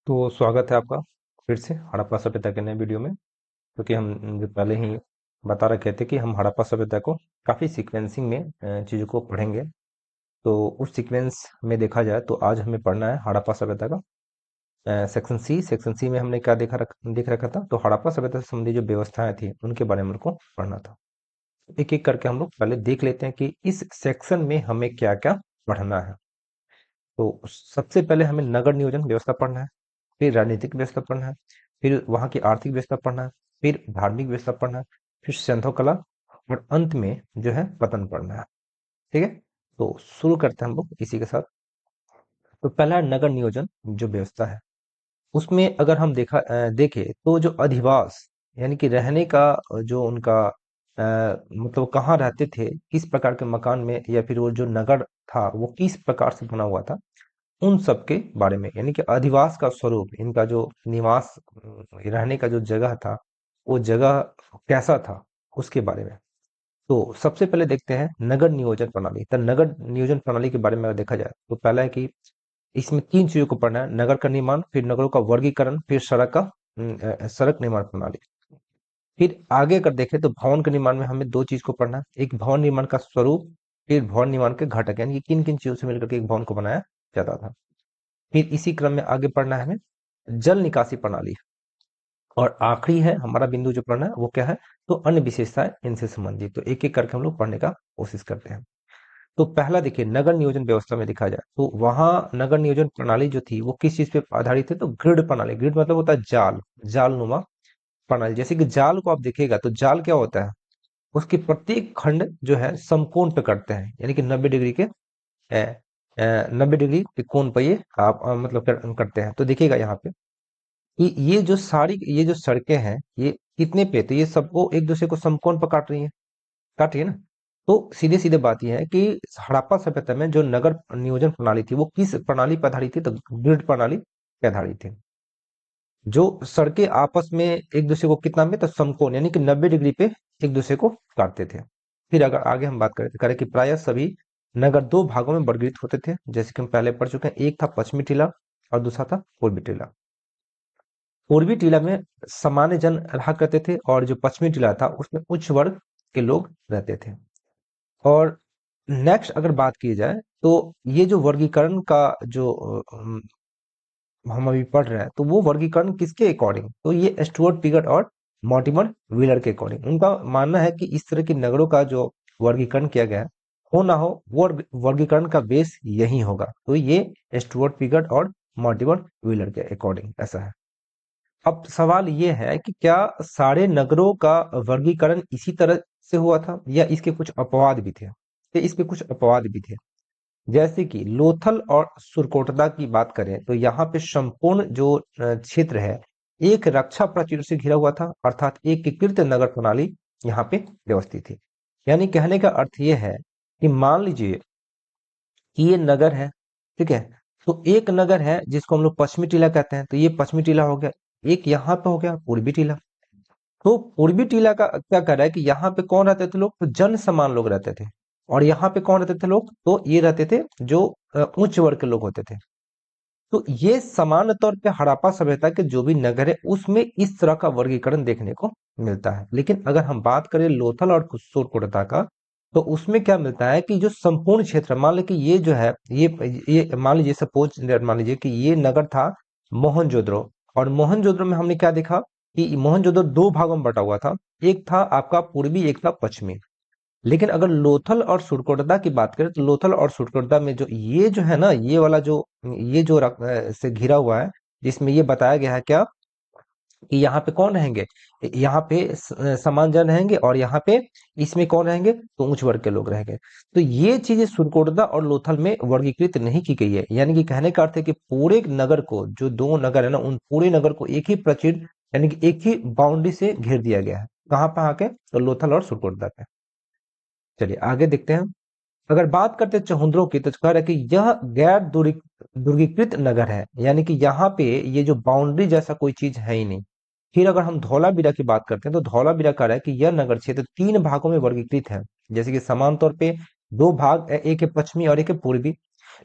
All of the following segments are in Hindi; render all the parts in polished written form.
तो स्वागत है आपका फिर से हड़प्पा सभ्यता के नए वीडियो में। क्योंकि हम जो पहले ही बता रखे थे कि हम हड़प्पा सभ्यता को काफ़ी सीक्वेंसिंग में चीज़ों को पढ़ेंगे। तो उस सीक्वेंस में देखा जाए तो आज हमें पढ़ना है हड़प्पा सभ्यता का सेक्शन सी में हमने क्या देख रखा था। तो हड़प्पा सभ्यता से संबंधी जो व्यवस्थाएं थी उनके बारे में हमको पढ़ना था। एक एक करके हम लोग पहले देख लेते हैं कि इस सेक्शन में हमें क्या क्या पढ़ना है। तो सबसे पहले हमें नगर नियोजन व्यवस्था पढ़ना है, फिर राजनीतिक व्यवस्था पढ़ना है, फिर वहाँ की आर्थिक व्यवस्था पढ़ना है, फिर धार्मिक व्यवस्था पढ़ना है, फिर संधो कला और अंत में जो है पतन पढ़ना है। ठीक है, तो शुरू करते हैं हम लोग इसी के साथ। तो पहला है नगर नियोजन जो व्यवस्था है। उसमें अगर हम देखें तो जो अधिवास यानी कि रहने का जो उनका मतलब कहाँ रहते थे, किस प्रकार के मकान में, या फिर वो जो नगर था वो किस प्रकार से बना हुआ था, उन सब के बारे में, यानी कि अधिवास का स्वरूप, इनका जो निवास रहने का जो जगह था वो जगह कैसा था उसके बारे में। तो सबसे पहले देखते हैं नगर नियोजन प्रणाली। तो नगर नियोजन प्रणाली के बारे में अगर देखा जाए तो पहला है कि इसमें तीन चीजों को पढ़ना है: नगर का निर्माण, फिर नगरों का वर्गीकरण, फिर सड़क निर्माण प्रणाली। फिर आगे अगर देखें तो भवन के निर्माण में हमें दो चीज को पढ़ना है: एक भवन निर्माण का स्वरूप, फिर भवन निर्माण के घटक, यानी कि किन किन चीजों से मिलकर के एक भवन को बनाया जाता था। फिर इसी क्रम में आगे पढ़ना है हमें जल निकासी प्रणाली। और आखिरी है हमारा बिंदु जो पढ़ना है वो क्या है, तो अन्य विशेषताएं इनसे संबंधित। तो एक एक करके हम लोग पढ़ने का कोशिश करते हैं। तो पहला देखिए, नगर नियोजन व्यवस्था में देखा जाए तो वहां नगर नियोजन प्रणाली जो थी वो किस चीज पे आधारित है, तो ग्रिड प्रणाली। ग्रिड मतलब होता है जाल, जालनुमा प्रणाली। जैसे कि जाल को आप देखिएगा तो जाल क्या होता है, उसके प्रत्येक खंड जो है समकोण पे कटते हैं, यानी कि 90 डिग्री के 90 डिग्री के कोण पर ये आप मतलब करते हैं। तो देखिएगा यहाँ पे कि ये जो सड़कें हैं ये कितने पे, तो ये सबको एक दूसरे को समकोण पर काट रही है ना। तो सीधे सीधे बात यह है कि हड़प्पा सभ्यता में जो नगर नियोजन प्रणाली थी वो किस प्रणाली पर आधारित थी, तो ग्रिड प्रणाली पे आधारित थी। जो सड़कें आपस में एक दूसरे को कितना में, तो समकोण यानी कि 90 डिग्री पे एक दूसरे को काटते थे। फिर अगर आगे हम बात करें कि प्रायः सभी नगर दो भागों में वर्गीकृत होते थे, जैसे कि हम पहले पढ़ चुके हैं। एक था पश्चिमी टीला और दूसरा था पूर्वी टीला। पूर्वी टीला में सामान्य जन रहा करते थे और जो पश्चिमी टीला था उसमें उच्च वर्ग के लोग रहते थे। और नेक्स्ट अगर बात की जाए तो ये जो वर्गीकरण का जो हम अभी पढ़ रहे हैं, तो वो वर्गीकरण किसके अकॉर्डिंग, तो ये स्टुअर्ट पिगट और मॉर्टिमर व्हीलर के अकॉर्डिंग। उनका मानना है कि इस तरह की नगरों का जो वर्गीकरण किया गया है, हो ना हो वो वर्गीकरण का बेस यही होगा। तो ये स्टुअर्ट पिगट और मॉर्टिमर व्हीलर के अकॉर्डिंग ऐसा है। अब सवाल ये है कि क्या सारे नगरों का वर्गीकरण इसी तरह से हुआ था या इसके कुछ अपवाद भी थे, तो इसके कुछ अपवाद भी थे। जैसे कि लोथल और सुरकोटदा की बात करें तो यहाँ पे संपूर्ण जो क्षेत्र है एक रक्षा प्राचीर से घिरा हुआ था, अर्थात एकीकृत नगर प्रणाली यहाँ पे व्यवस्थित थी। यानी कहने का अर्थ ये है कि मान लीजिए कि ये नगर है, ठीक है। तो एक नगर है जिसको हम लोग पश्चिमी टीला कहते हैं, तो ये पश्चिमी टीला हो गया। एक यहाँ पे हो गया पूर्वी टीला। तो पूर्वी टीला का क्या कर रहा है कि यहाँ पे कौन रहते थे लोग, तो जन समान लोग रहते थे। और यहाँ पे कौन रहते थे लोग, तो ये रहते थे जो उच्च वर्ग के लोग होते थे। तो ये समान तौर पे हड़प्पा सभ्यता के जो भी नगर है उसमें इस तरह का वर्गीकरण देखने को मिलता है। लेकिन अगर हम बात करें लोथल और कुशोरकोटदा का, तो उसमें क्या मिलता है कि जो संपूर्ण क्षेत्र, मान लीजिए कि ये जो है ये मान लीजिए सपोज मान लीजिए कि ये नगर था मोहनजोदड़ो। और मोहनजोदड़ो में हमने क्या देखा कि मोहनजोदड़ो दो भागों में बटा हुआ था, एक था आपका पूर्वी, एक था पश्चिमी। लेकिन अगर लोथल और सुरकोटदा की बात करें तो लोथल और सुरकोटदा में जो ये जो है ना, ये वाला जो ये जो से घिरा हुआ है, जिसमें ये बताया गया है क्या कि यहाँ पे कौन रहेंगे, यहाँ पे समान जन रहेंगे, और यहाँ पे इसमें कौन रहेंगे, तो उच्च वर्ग के लोग रहेंगे। तो ये चीजें सुरकोटदा और लोथल में वर्गीकृत नहीं की गई है। यानी कि कहने का अर्थ है कि पूरे नगर को, जो दो नगर है ना, उन पूरे नगर को एक ही प्रचिर यानी कि एक ही बाउंड्री से घेर दिया गया है। कहाँ पे आके, तो लोथल और सुरकोटदा पे। चलिए आगे देखते हैं। अगर बात करते हैं चहुंद्रों की, तो कह रहा है कि यह गैर दुर्गीकृत नगर है, यानी कि यहाँ पे ये जो बाउंड्री जैसा कोई चीज है ही नहीं। फिर अगर हम धौलावीरा की बात करते हैं तो धौलावीरा कह रहा है कि यह नगर क्षेत्र तीन भागों में वर्गीकृत है। जैसे कि समान तौर पे दो भाग है, एक है पश्चिमी और एक है पूर्वी।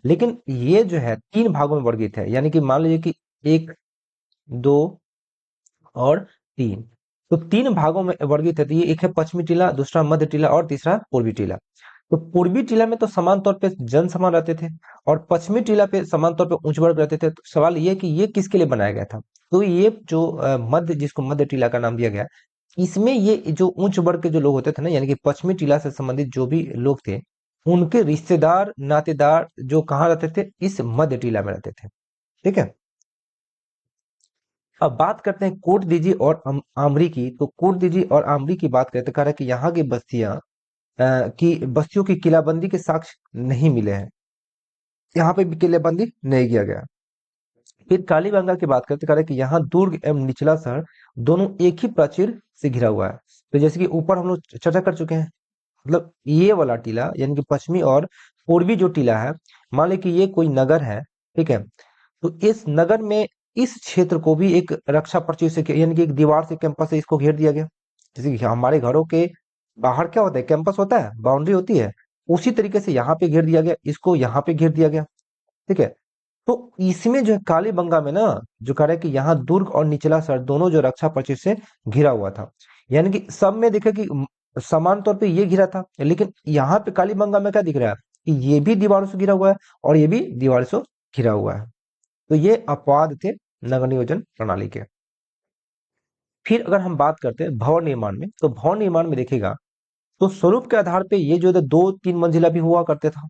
लेकिन ये जो है तीन भागों में वर्गीकृत है, यानी कि मान लीजिए कि एक दो और तीन। तो तीन भागों में वर्गीकृत है। तो ये एक है पश्चिमी टीला, दूसरा मध्य टीला और तीसरा पूर्वी टीला। तो पूर्वी टीला में तो समान तौर पे जन समान रहते थे, और पश्चिमी टीला पे समान तौर पे उच्च वर्ग रहते थे। तो सवाल ये है कि ये किसके लिए बनाया गया था? तो ये जो मध्य, जिसको मध्य टीला का नाम दिया गया, इसमें ये जो उच्च वर्ग के जो लोग होते थे ना, यानी कि पश्चिमी टीला से संबंधित जो भी लोग थे, उनके रिश्तेदार नातेदार जो कहाँ रहते थे? इस मध्य टीला में रहते थे। ठीक है। अब बात करते हैं कोट दीजी और आमरी की। तो कोट दीजी और आमरी की बात करते, कह रहा है कि यहाँ की बस्तियां की बस्तियों की किलाबंदी के साक्ष्य नहीं मिले हैं, यहाँ पे भी किलेबंदी नहीं किया गया। फिर कालीबंगा की बात करते, कह रहा है कि यहाँ दुर्ग एवं निचला शहर दोनों एक ही प्राचीर से घिरा हुआ है। तो जैसे कि ऊपर हम लोग चर्चा कर चुके हैं, मतलब ये वाला टीला यानी कि पश्चिमी और पूर्वी जो टीला है, मान ली कि ये कोई नगर है, ठीक है। तो इस नगर में इस क्षेत्र को भी एक रक्षा प्राचीर से, यानी कि एक दीवार से, कैंपस से इसको घेर दिया गया। जैसे कि हमारे घरों के बाहर क्या होता है? कैंपस होता है, बाउंड्री होती है। उसी तरीके से यहाँ पे घेर दिया गया, इसको यहाँ पे घेर दिया गया। ठीक है। तो इसमें जो है कालीबंगा में ना, जो कह रहा है कि यहाँ दुर्ग और निचला शहर दोनों जो रक्षा प्राचीर से घिरा हुआ था, यानी कि सब में देखे कि समान तौर पे ये घिरा था, लेकिन यहाँ पे कालीबंगा में क्या दिख रहा है कि ये भी दीवारों से घिरा हुआ है और ये भी दीवारों से घिरा हुआ है। तो ये अपवाद थे नगर नियोजन प्रणाली के। फिर अगर हम बात करते हैं भवन निर्माण में, तो भवन निर्माण में देखिएगा तो स्वरूप के आधार पे ये जो है दो तीन मंजिला भी हुआ करते था।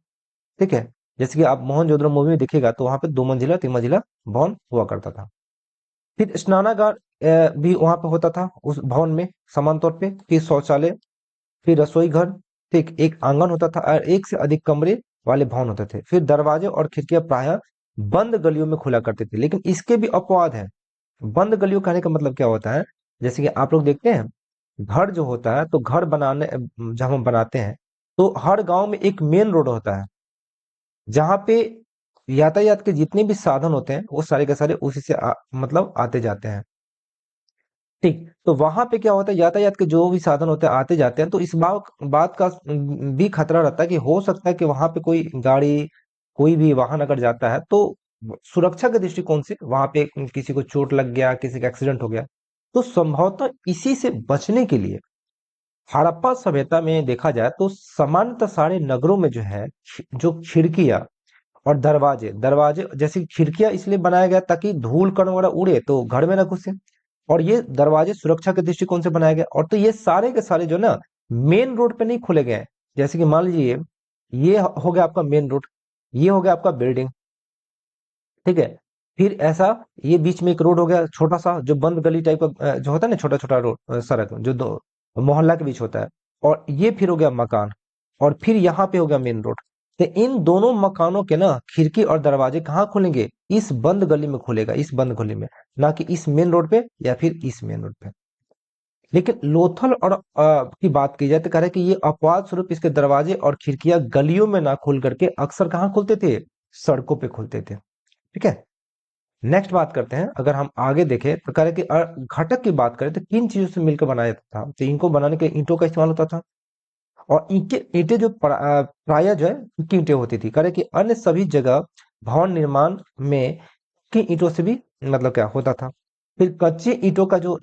ठीक है। जैसे कि आप मोहनजोदड़ो मूवी में देखिएगा तो वहां पे दो मंजिला तीन मंजिला भवन हुआ करता था। फिर स्नानागार भी वहां पे होता था उस भवन में समान तौर पे। फिर शौचालय, फिर रसोई घर, ठीक एक आंगन होता था, और एक से अधिक कमरे वाले भवन होते थे। फिर दरवाजे और खिड़कियां प्रायः बंद गलियों में खुला करते थे, लेकिन इसके भी अपवाद हैं। बंद गलियों कहने का मतलब क्या होता है? जैसे कि आप लोग देखते हैं, घर जो होता है, तो घर बनाने जब हम बनाते हैं, तो हर गांव में एक मेन रोड होता है, जहां पे यातायात के जितने भी साधन होते हैं वो सारे के सारे उसी से मतलब आते जाते हैं। ठीक, तो वहां पे क्या होता है, यातायात के जो भी साधन होते हैं आते जाते हैं, तो इस बात का भी खतरा रहता है कि हो सकता है कि वहां पे कोई गाड़ी, कोई भी वाहन अगर जाता है, तो सुरक्षा के दृष्टिकोण से वहां पे किसी को चोट लग गया, किसी का एक्सीडेंट हो गया, तो संभवतः इसी से बचने के लिए हड़प्पा सभ्यता में देखा जाए तो सामान्यतः सारे नगरों में जो है, जो खिड़कियां और दरवाजे दरवाजे जैसे खिड़कियां इसलिए बनाया गया ताकि धूल कण वगैरह उड़े तो घर में ना घुसे, और ये दरवाजे सुरक्षा के दृष्टिकोण से बनाया गया। और तो ये सारे के सारे जो ना मेन रोड पे नहीं खोले गए हैं। जैसे कि मान लीजिए ये हो गया आपका मेन रोड, ये हो गया आपका बिल्डिंग, ठीक है। फिर ऐसा ये बीच में एक रोड हो गया छोटा सा, जो बंद गली टाइप का जो होता है ना, छोटा छोटा रोड, सड़क जो दो मोहल्ला के बीच होता है। और ये फिर हो गया मकान, और फिर यहाँ पे हो गया मेन रोड। तो इन दोनों मकानों के ना खिड़की और दरवाजे कहाँ खुलेंगे? इस बंद गली में खुलेगा, इस बंद गली में, ना कि इस मेन रोड पे या फिर इस मेन रोड पे। लेकिन लोथल और की बात की जाए तो कह रहे हैं कि ये अपवाद स्वरूप इसके दरवाजे और खिड़कियां गलियों में ना खुल करके अक्सर कहाँ खुलते थे? सड़कों पे खुलते थे। ठीक है। नेक्स्ट बात करते हैं, अगर हम आगे देखें तो कह रहे हैं कि घटक की बात करें तो किन चीजों से मिलकर बनाया जाता था? तो इनको बनाने के लिए ईंटों का इस्तेमाल होता था, और ईंटें ईंटें जो प्रायः जो है की ईंटें होती थी। कह रहे कि अन्य सभी जगह भवन निर्माण में की ईंटों से भी मतलब क्या होता था। फिर कच्चे ईंटों का जो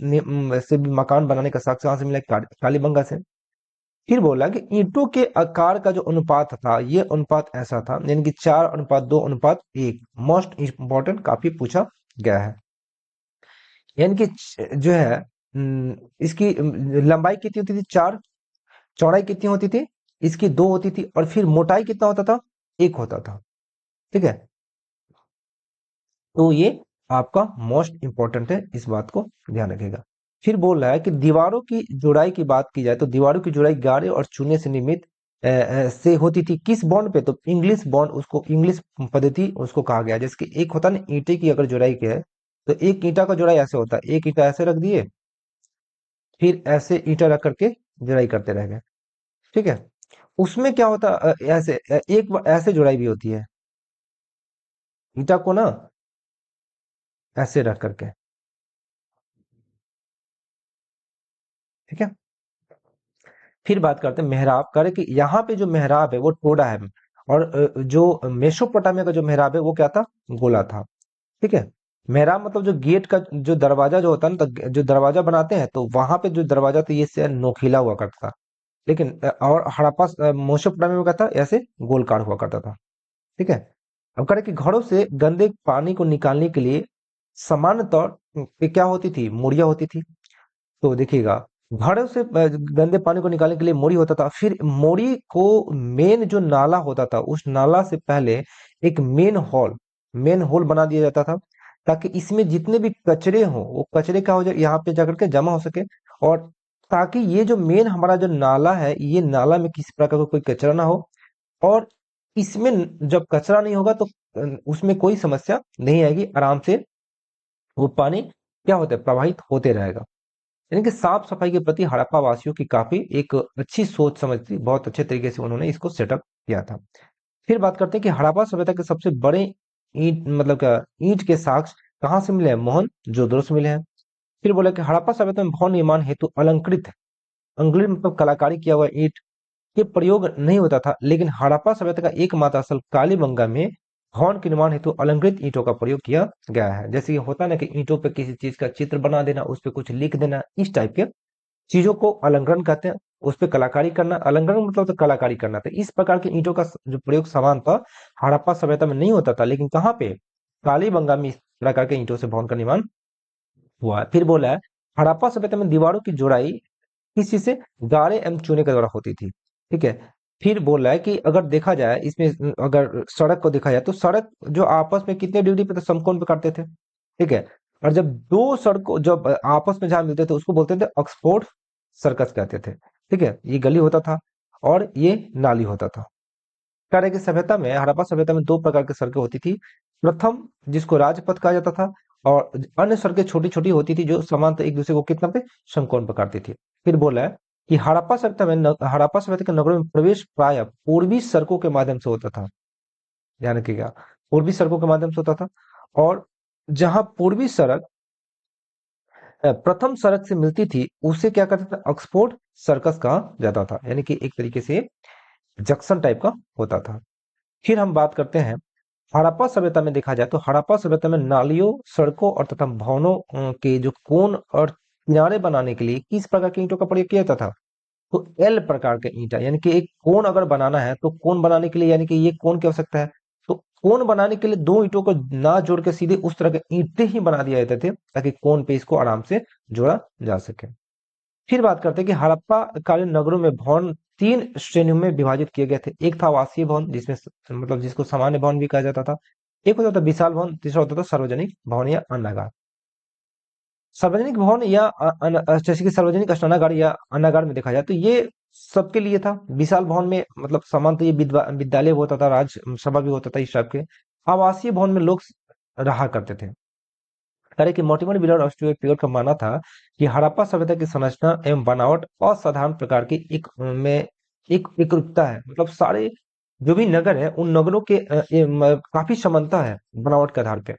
से भी मकान बनाने का साक्ष्य कहाँ से मिला? कालीबंगा से। फिर बोला कि ईंटों के आकार का जो अनुपात था, ये अनुपात ऐसा था, यानी कि 4:2:1। मोस्ट इंपॉर्टेंट, काफी पूछा गया है। यानी कि जो है इसकी लंबाई कितनी होती थी? 4। चौड़ाई कितनी होती थी? इसकी 2 होती थी। और फिर मोटाई कितना होता था? 1 होता था। ठीक है। तो ये आपका मोस्ट इंपॉर्टेंट है, इस बात को ध्यान रखिएगा। फिर बोल रहा है कि दीवारों की जुड़ाई की बात की जाए तो दीवारों की जुड़ाई गारे और चूने से निर्मित से होती थी। किस बॉन्ड पे? तो इंग्लिश बॉन्ड, उसको इंग्लिश पद्धति उसको कहा गया। जैसे कि एक होता है ना ईंटे की अगर जुड़ाई की है, तो एक ईंटा का जुड़ाई ऐसे होता है, एक ईंटा ऐसे रख दिए, फिर ऐसे ईंटा रख करके जुड़ाई करते रह गए। ठीक है। उसमें क्या होता ऐसे एक बार ऐसे जुड़ाई भी होती है, ईंटा को ना ऐसे रख करके। ठीक है। फिर बात करते हैं मेहराब। कह रहे कि यहाँ पे जो मेहराब है वो टोड़ा है, और जो मेसोपोटामिया का जो मेहराब है वो क्या था? गोला था। ठीक है। मेहराब मतलब जो गेट का जो दरवाजा जो होता है ना, तो जो दरवाजा बनाते हैं तो वहां पे जो दरवाजा था ये से नोकीला हुआ करता था। लेकिन और हड़प्पा मेसोपोटामिया में क्या था, ऐसे गोलकार हुआ करता था। ठीक है। अब कह रहे कि घरों से गंदे पानी को निकालने के लिए सामान्य तौर पे क्या होती थी, मुड़िया होती थी। तो देखिएगा, घड़ों से गंदे पानी को निकालने के लिए मोड़ी होता था। फिर मोड़ी को मेन जो नाला होता था, उस नाला से पहले एक मेन होल बना दिया जाता था, ताकि इसमें जितने भी कचरे हों वो कचरे का हो जाए, यहाँ पे जाकर के जमा हो सके। और ताकि ये जो मेन हमारा जो नाला है, ये नाला में किसी प्रकार का कोई कचरा ना हो। और इसमें जब कचरा नहीं होगा तो उसमें कोई समस्या नहीं आएगी, आराम से वो पानी क्या होता है, प्रवाहित होते रहेगा। यानी कि साफ सफाई के प्रति हड़प्पा वासियों की काफी एक अच्छी सोच समझ थी, बहुत अच्छे तरीके से उन्होंने इसको सेटअप किया था। फिर बात करते हैं कि हड़प्पा सभ्यता के सबसे बड़े ईंट मतलब क्या ईंट के साक्ष्य कहाँ से मिले हैं, मोहनजोदड़ो से मिले हैं। फिर बोला कि हड़प्पा सभ्यता में भवन निर्माण हेतु अंग्लित मतलब कलाकारी किया हुआ ईंट के प्रयोग नहीं होता था, लेकिन हड़प्पा सभ्यता का एकमात्र स्थल कालीबंगा में भवन के निर्माण हेतु अलंकृत ईंटों का प्रयोग किया गया है। जैसे ये होता है ना कि ईंटों पे किसी चीज का चित्र बना देना, उस पे कुछ लिख देना, इस टाइप के चीजों को अलंकरण कहते हैं। उस पे कलाकारी करना, अलंकरण मतलब तो कलाकारी करना था। इस प्रकार के ईंटों का जो प्रयोग सामान्यतः हड़प्पा सभ्यता में नहीं होता था, लेकिन कहाँ पे, कालीबंगा में इस प्रकार के ईंटों से भवन का निर्माण हुआ है। फिर बोला है हड़प्पा सभ्यता में दीवारों की जुड़ाई किस चीज से, गारे एवं चूने के द्वारा होती थी। ठीक है। फिर बोल रहा है कि अगर देखा जाए इसमें, अगर सड़क को देखा जाए तो सड़क जो आपस में कितने डिग्री पे, तो समकोण पे काटते थे। ठीक है। और जब दो सड़कों जब आपस में जहां मिलते थे उसको बोलते थे ऑक्सफोर्ड सर्कस कहते थे। ठीक है, ये गली होता था और ये नाली होता था। कह रहे कि सभ्यता में, हड़प्पा सभ्यता में दो प्रकार की सड़कें होती थी। प्रथम जिसको राजपथ कहा जाता था, और अन्य सड़कें छोटी छोटी होती थी जो समांतर एक दूसरे को कितना पे, समकोण पर काटती थी। फिर बोला है कि हड़प्पा सभ्यता के नगरों में प्रवेश प्राय पूर्वी सड़कों के माध्यम से होता था। ध्यान रखिएगा, पूर्वी सड़कों के माध्यम से होता था। और जहां पूर्वी सड़क प्रथम सड़क से मिलती थी उसे क्या करते थे, ऑक्सफोर्ड सर्कस कहा जाता था। यानी कि एक तरीके से जंक्शन टाइप का होता था। फिर हम बात करते हैं हड़प्पा सभ्यता में। देखा जाए तो हड़प्पा सभ्यता में नालियों, सड़कों और तथा भवनों के जो कोण और किनारे बनाने के लिए किस प्रकार की ईंटों का प्रयोग किया जाता था, तो एल प्रकार के ईंटा। यानी कि एक कोण अगर बनाना है तो कोण बनाने के लिए, यानी कि ये कोण की आवश्यकता है, तो कोण बनाने के लिए दो ईंटों को ना जोड़ के सीधे उस तरह के ईंटें ही बना दिया जाते थे, ताकि कोण पे इसको आराम से जोड़ा जा सके। फिर बात करते हैं कि हड़प्पा कालीन नगरों में भवन तीन श्रेणियों में विभाजित किए गए थे। एक था आवासीय भवन, जिसमें मतलब जिसको सामान्य भवन भी कहा जाता था। एक होता था विशाल भवन, तीसरा होता था सार्वजनिक भवन या अन्नागार। सार्वजनिक भवन या जैसे कि सार्वजनिक स्नानागार या अन्नागार में देखा जाए तो ये सबके लिए था। विशाल भवन में मतलब सामान्यतः ये विद्यालय होता था, राज्यसभा भी होता था, इस टाइप के। आवासीय भवन में लोग रहा करते थे। करे कि मोर्टिमर व्हीलर और स्टुअर्ट पियर्स का मानना था कि हड़प्पा सभ्यता की संरचना एवं बनावट असाधारण प्रकार की एक एकरूपता है। मतलब सारे जो भी नगर है उन नगरों के काफी समानता है बनावट के आधार पे।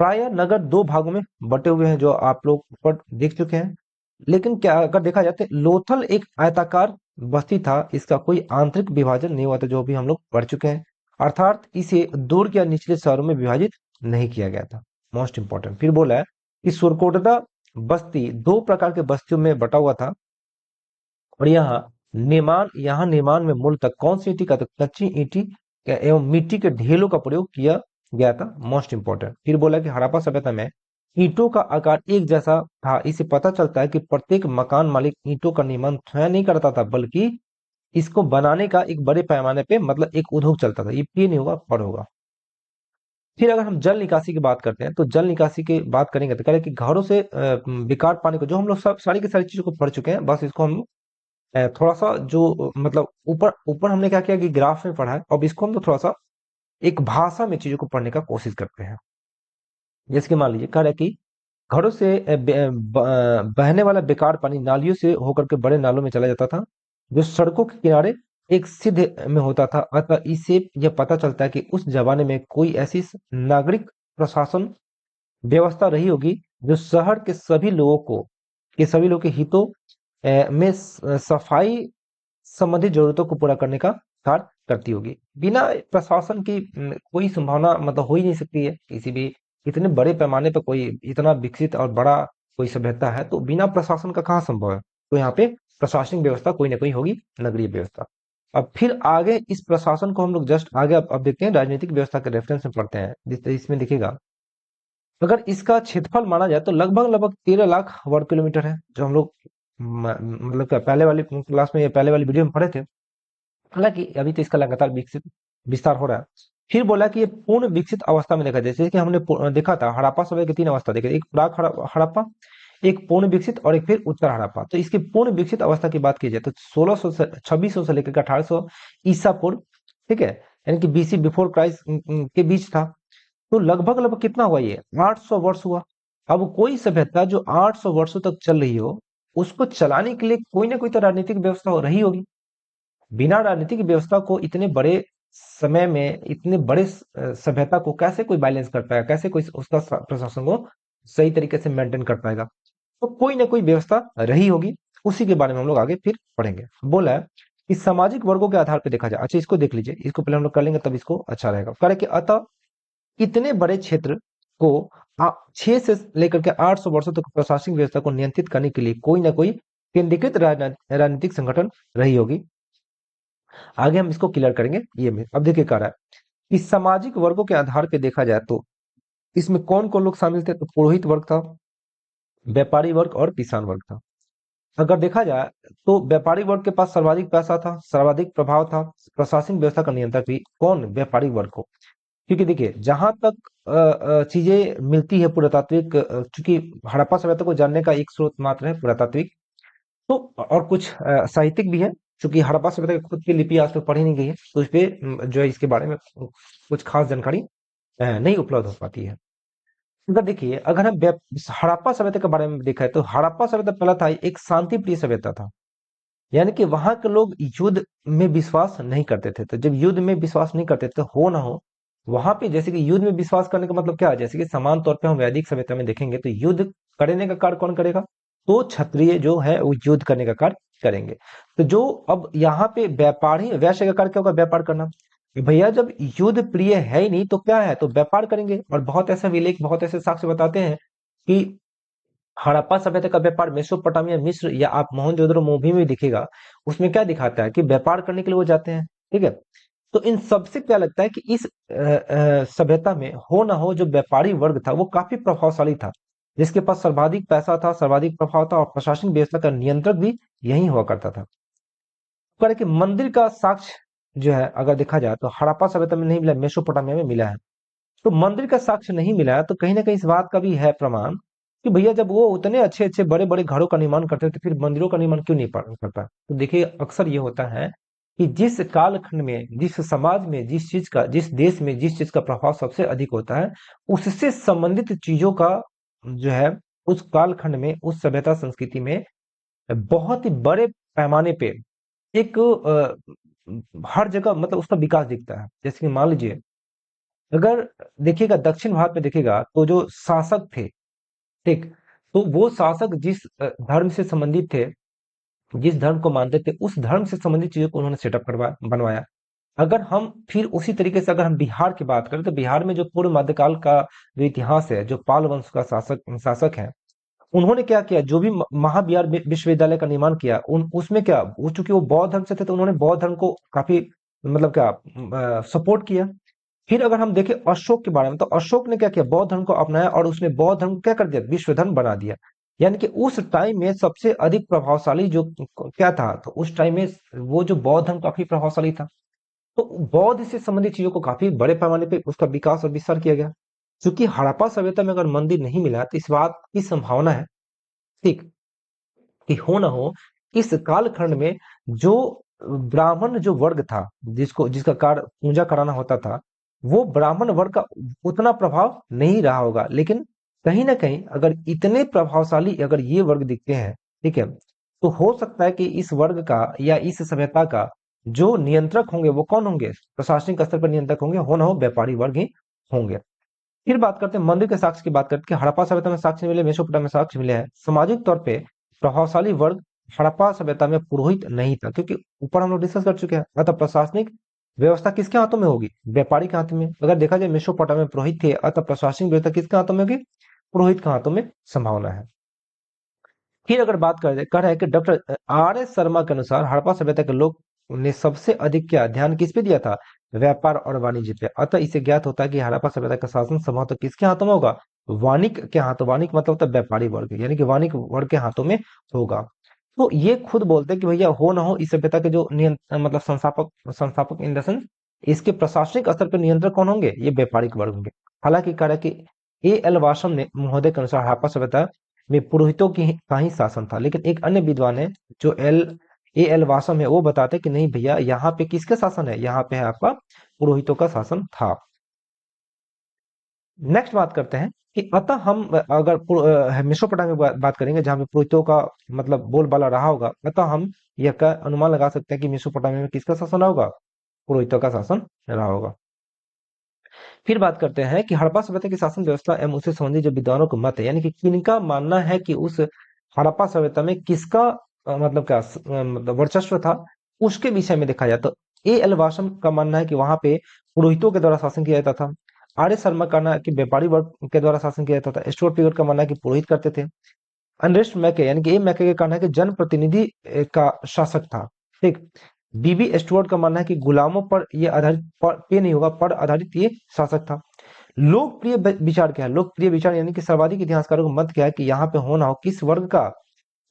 प्राय नगर दो भागों में बटे हुए हैं, जो आप लोग ऊपर देख चुके हैं। लेकिन क्या अगर देखा जाए तो लोथल एक आयताकार बस्ती था, इसका कोई आंतरिक विभाजन नहीं हुआ था, जो भी हम लोग पढ़ चुके हैं। अर्थात इसे दूर या निचले शहरों में विभाजित नहीं किया गया था। मोस्ट इंपॉर्टेंट फिर बोला है कि सुरकोटदा बस्ती दो प्रकार के बस्तियों में बटा हुआ था। और यहाँ निर्माण में मूलतः कौन सी ईंटी का, तो कच्ची ईंटी एवं मिट्टी के ढेलों का प्रयोग किया गया था। मोस्ट इंपॉर्टेंट फिर बोला कि हड़प्पा सभ्यता में ईंटों का आकार एक जैसा था। इससे पता चलता है कि प्रत्येक मकान मालिक ईंटों का निर्माण स्वयं नहीं करता था, बल्कि इसको बनाने का एक बड़े पैमाने पे मतलब एक उद्योग चलता था। ये पी नहीं होगा, पर होगा। फिर अगर हम जल निकासी की बात करते हैं तो जल निकासी की बात करेंगे तो कह रहे हैं कि घरों से बेकार पानी को, जो हम लोग सब सारी की सारी चीजों को पढ़ चुके हैं, बस इसको हम थोड़ा सा जो मतलब ऊपर ऊपर हमने क्या किया कि ग्राफ में पढ़ा है, अब इसको हम लोग थोड़ा सा एक भाषा में चीजों को पढ़ने का कोशिश करते हैं। जैसे कि मान लीजिए कह रहा है कि घरों से बहने वाला बेकार पानी नालियों से होकर के बड़े नालों में चला जाता था, जो सड़कों के किनारे एक सिद्ध में होता था। अतः इससे यह पता चलता है कि उस जमाने में कोई ऐसी नागरिक प्रशासन व्यवस्था रही होगी जो शहर के सभी लोगों के हितों में सफाई संबंधित जरूरतों को पूरा करने का कार्य करती होगी। बिना प्रशासन की कोई संभावना मतलब हो ही नहीं सकती है किसी भी इतने बड़े पैमाने पर कोई इतना विकसित और बड़ा कोई सभ्यता है, तो बिना प्रशासन का कहाँ संभव है? तो यहाँ पे प्रशासनिक व्यवस्था कोई ना कोई होगी, नगरीय व्यवस्था। अब फिर आगे इस प्रशासन को हम लोग जस्ट आगे अब देखते हैं, राजनीतिक व्यवस्था के रेफरेंस में पढ़ते हैं। इसमें देखिएगा, अगर इसका क्षेत्रफल माना जाए तो लगभग लगभग 13 लाख वर्ग किलोमीटर है, जो हम लोग मतलब क्या पहले वाली क्लास में या पहले वाली वीडियो में पढ़े थे। हालांकि अभी तो इसका लगातार विकसित विस्तार हो रहा है। फिर बोला कि ये पूर्ण विकसित अवस्था में देखा, जैसे कि हमने देखा था हड़प्पा सभ्यता की 3 अवस्था देखे, एक प्राक हड़प्पा, एक पूर्ण विकसित और एक फिर उत्तर हड़प्पा। तो इसकी पूर्ण विकसित अवस्था की बात की जाए तो 1600 से 2600 से लेकर 1800 ईसा पूर्व, ठीक है, यानी कि बीसी बिफोर क्राइस्ट के बीच था। तो लगभग लगभग कितना हुआ ये? 800 वर्ष हुआ। अब कोई सभ्यता जो 800 वर्षों तक चल रही हो, उसको चलाने के लिए कोई ना कोई तो राजनीतिक व्यवस्था हो रही होगी। बिना राजनीतिक व्यवस्था को इतने बड़े समय में इतने बड़े सभ्यता को कैसे कोई बैलेंस कर पाएगा, कैसे कोई उसका प्रशासन को सही तरीके से मेंटेन कर पाएगा? तो कोई ना कोई व्यवस्था रही होगी। उसी के बारे में हम लोग आगे फिर पढ़ेंगे। बोला है कि सामाजिक वर्गों के आधार पर देखा जाए। अच्छा, इसको देख लीजिए, इसको पहले हम लोग कर लेंगे तब इसको अच्छा रहेगा। करे कि अतः इतने बड़े क्षेत्र को 6 से लेकर के 800 वर्षों तक प्रशासनिक व्यवस्था को नियंत्रित करने के लिए कोई ना कोई केंद्रीकृत राजनीतिक संगठन रही होगी। आगे हम इसको क्लियर करेंगे। ये में अब देखिए कह रहा है कि सामाजिक वर्गों के आधार पे देखा जाए तो इसमें कौन कौन लोग शामिल थे? तो पुरोहित वर्ग था, व्यापारी वर्ग और किसान वर्ग था। अगर देखा जाए तो व्यापारी वर्ग के पास सर्वाधिक पैसा था, सर्वाधिक प्रभाव था, प्रशासनिक व्यवस्था का नियंत्रण भी कौन? व्यापारी वर्ग को। क्योंकि देखिए जहां तक चीजें मिलती है पुरातात्विक, चूंकि हड़प्पा सभ्यता को जानने का एक स्रोत मात्र है पुरातात्विक, तो और कुछ साहित्यिक भी है। चूंकि हड़प्पा सभ्यता की खुद की लिपि आज तक पढ़ी नहीं गई है, तो इस पे जो है इसके बारे में कुछ खास जानकारी नहीं उपलब्ध हो पाती है। अगर देखिए, अगर हम हड़प्पा सभ्यता के बारे में देखा है तो हड़प्पा सभ्यता पहला था एक शांति प्रिय सभ्यता था। यानी कि वहां के लोग युद्ध में विश्वास नहीं करते थे। तो जब युद्ध में विश्वास नहीं करते तो हो ना हो, वहां पे जैसे कि युद्ध में विश्वास करने का मतलब क्या है? जैसे कि समान तौर पे हम वैदिक सभ्यता में देखेंगे तो युद्ध करने का कार्य कौन करेगा? तो क्षत्रिय जो है वो युद्ध करने का कार्य करेंगे। तो जो अब यहाँ पे व्यापारी वैश्य का कार्य क्या होगा? व्यापार करना। भैया जब युद्ध प्रिय है ही नहीं तो क्या है? तो व्यापार करेंगे। और बहुत ऐसे विलेख, बहुत ऐसे साक्ष्य बताते हैं कि हड़प्पा सभ्यता का व्यापार मेसोपोटामिया, मिस्र या आप मोहनजोदड़ो मूवी में दिखेगा, उसमें क्या दिखाता है कि व्यापार करने के लिए वो जाते हैं। ठीक है, तो इन सबसे क्या लगता है कि इस सभ्यता में हो ना हो जो व्यापारी वर्ग था वो काफी प्रभावशाली था, जिसके पास सर्वाधिक पैसा था, सर्वाधिक प्रभाव था और प्रशासनिक व्यवस्था का नियंत्रक भी यही हुआ करता था। पर कि मंदिर का साक्ष्य जो है अगर देखा जाए तो हड़प्पा सभ्यता में नहीं मिला, मेसोपोटामिया में मिला है। तो मंदिर का साक्ष्य नहीं मिला है तो कहीं ना कहीं इस बात का भी है प्रमाण कि भैया जब वो उतने अच्छे अच्छे बड़े बड़े घरों का निर्माण करते थे, फिर मंदिरों का निर्माण क्यों नहीं करता? तो देखिए अक्सर ये होता है कि जिस कालखंड में, जिस समाज में, जिस चीज का, जिस देश में जिस चीज का प्रभाव सबसे अधिक होता है, उससे संबंधित चीजों का जो है उस कालखंड में, उस सभ्यता संस्कृति में बहुत ही बड़े पैमाने पे एक हर जगह मतलब उसका विकास दिखता है। जैसे कि मान लीजिए, अगर देखिएगा दक्षिण भारत में देखिएगा तो जो शासक थे, ठीक, तो वो शासक जिस धर्म से संबंधित थे, जिस धर्म को मानते थे, उस धर्म से संबंधित चीजों को उन्होंने सेटअप करवाया, बनवाया। अगर हम फिर उसी तरीके से अगर हम बिहार की बात करें तो बिहार में जो पूर्व मध्यकाल का जो इतिहास है, जो पाल वंश का शासक शासक है, उन्होंने क्या किया? जो भी महाविहार विश्वविद्यालय का निर्माण किया, उन उसमें क्या, वो चूंकि वो बौद्ध धर्म से थे तो उन्होंने बौद्ध धर्म को काफी मतलब क्या सपोर्ट किया। फिर अगर हम देखें अशोक के बारे में तो अशोक ने क्या किया? बौद्ध धर्म को अपनाया और उसने बौद्ध धर्म को क्या कर दिया? विश्व धर्म बना दिया। यानी कि उस टाइम में सबसे अधिक प्रभावशाली जो क्या था, तो उस टाइम में वो जो बौद्ध धर्म काफी प्रभावशाली था। तो बौद्ध से संबंधित चीजों को काफी बड़े पैमाने पे उसका विकास और विस्तार किया गया। क्योंकि हड़प्पा सभ्यता में अगर मंदिर नहीं मिला तो इस बात की संभावना है, ठीक, कि हो ना हो इस कालखंड में जो ब्राह्मण जो वर्ग था, जिसको जिसका कार्य पूजा कराना होता था, वो ब्राह्मण वर्ग का उतना प्रभाव नहीं रहा होगा। लेकिन कहीं ना कहीं अगर इतने प्रभावशाली अगर ये वर्ग दिखते हैं, ठीक है, तो हो सकता है कि इस वर्ग का या इस सभ्यता का जो नियंत्रक होंगे वो कौन होंगे? प्रशासनिक स्तर पर नियंत्रक होंगे, हो ना हो व्यापारी वर्ग ही होंगे। फिर बात करते हैं मंदिर के साक्ष्य की। बात करते हैं हड़प्पा सभ्यता में साक्ष्य मिले, मेसोपोटामिया में साक्ष्य मिले हैं। सामाजिक तौर पे प्रभावशाली वर्ग हड़प्पा सभ्यता में पुरोहित नहीं था, क्योंकि ऊपर हम लोग डिस्कस कर चुके हैं। अतः प्रशासनिक व्यवस्था किसके हाथों में होगी? व्यापारी के हाथ में। अगर देखा जाए मेसोपोटामिया में पुरोहित थे, अतः प्रशासनिक व्यवस्था किसके हाथों में होगी? पुरोहित के हाथों में संभावना है। फिर अगर बात कर रहे हैं कि डॉक्टर आर एस शर्मा के अनुसार हड़प्पा सभ्यता के लोग ने सबसे अधिक क्या ध्यान किस पे दिया था? व्यापार और वाणिज्य पे। अतः इसे ज्ञात होता है कि हड़प्पा सभ्यता का शासन संभवतः किसके हाथों में होगा? वाणिक के हाथों। वाणिक मतलब होता है व्यापारी वर्ग, यानी कि वाणिक वर्ग के हाथों में होगा। तो ये खुद बोलते हैं कि भैया हो ना हो इस सभ्यता के जो मतलब संस्थापक संस्थापक इन द सेंस इसके प्रशासनिक स्तर पर नियंत्रक कौन होंगे? ये व्यापारिक वर्ग होंगे। हालांकि कह रहा है कि ए एल वासम ने महोदय के अनुसार हड़प्पा सभ्यता में पुरोहितों का ही शासन था, लेकिन एक अन्य विद्वान है जो ए एल वासम है, वो बताते हैं कि नहीं भैया, यहाँ पे किसका शासन है? यहाँ पे है आपका पुरोहितों का शासन था। नेक्स्ट बात करते हैं कि अतः हम अगर मेसोपोटामिया में बात करेंगे जहां पे पुरोहितों का मतलब बोलबाला रहा होगा, अतः हम यह का अनुमान लगा सकते हैं कि मेसोपोटामिया में किसका शासन रहा होगा? पुरोहितों का शासन रहा होगा। फिर बात करते हैं कि हड़प्पा सभ्यता की शासन व्यवस्था एवं उससे संबंधित जो विद्वानों का मत है, यानी कि किनका मानना है कि उस हड़प्पा सभ्यता में किसका मतलब क्या मतलब वर्चस्व था, उसके विषय में देखा जाए तो ए एल वासम का मानना है कि वहां पे पुरोहितों के द्वारा शासन किया जाता था। आर एस शर्मा का कहना है कि व्यापारी वर्ग के द्वारा शासन किया जाता था। स्टुअर्ट पीरियड का मानना है कि पुरोहित करते थे। अनरेस्ट मैके यानी कि ए मैके का कहना है कि जनप्रतिनिधि का शासक था। ठीक। बीबी स्टुअर्ट का मानना है कि गुलामों पर ये आधारित पे नहीं होगा, पर आधारित ये शासक था। लोकप्रिय विचार क्या है? लोकप्रिय विचार यानी कि सर्वाधिक इतिहासकारों का मत क्या है कि यहाँ पे होना हो किस वर्ग का